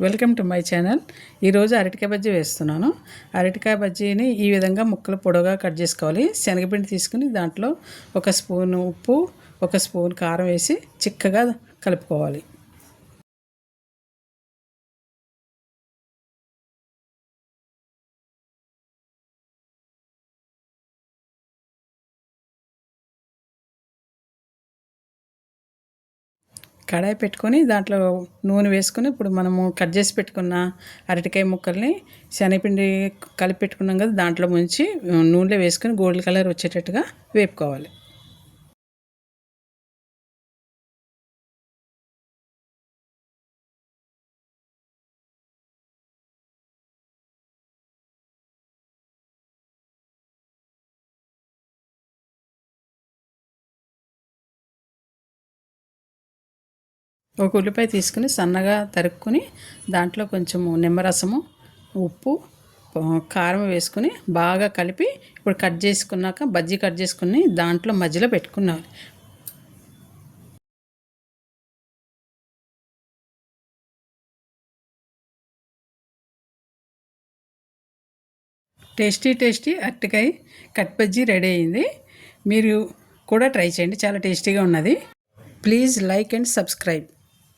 Welcome to my channel. ఈరోజు అరటికాయ బజ్జీ వేస్తున్నాను. అరటికాయ బజ్జీని ఈ విధంగా ముక్కలు పొడవుగా కట్ చేసుకోవాలి. శనగపిండి తీసుకుని దాంట్లో ఒక స్పూన్ ఉప్పు, ఒక స్పూన్ కారం వేసి చిక్కగా కలుపుకోవాలి. కడాయి పెట్టుకొని దాంట్లో నూనె వేసుకొని ఇప్పుడు మనము కట్ చేసి పెట్టుకున్న అరటికాయ ముక్కల్ని శనగపిండి కలిపి పెట్టుకున్నాం కదా, దాంట్లో ముంచి నూనెలో వేసుకొని గోల్డ్ కలర్ వచ్చేటట్టుగా వేపుకోవాలి. ఒక ఉల్లిపాయ తీసుకుని సన్నగా తరుక్కుని దాంట్లో కొంచెము నిమ్మరసము, ఉప్పు, కారం వేసుకుని బాగా కలిపి ఇప్పుడు కట్ చేసుకున్నాక బజ్జీ కట్ చేసుకుని దాంట్లో మధ్యలో పెట్టుకున్నాను. టేస్టీ అరటికాయ కట్ బజ్జీ రెడీ అయింది. మీరు కూడా ట్రై చేయండి, చాలా టేస్టీగా ఉన్నది. Please like and subscribe.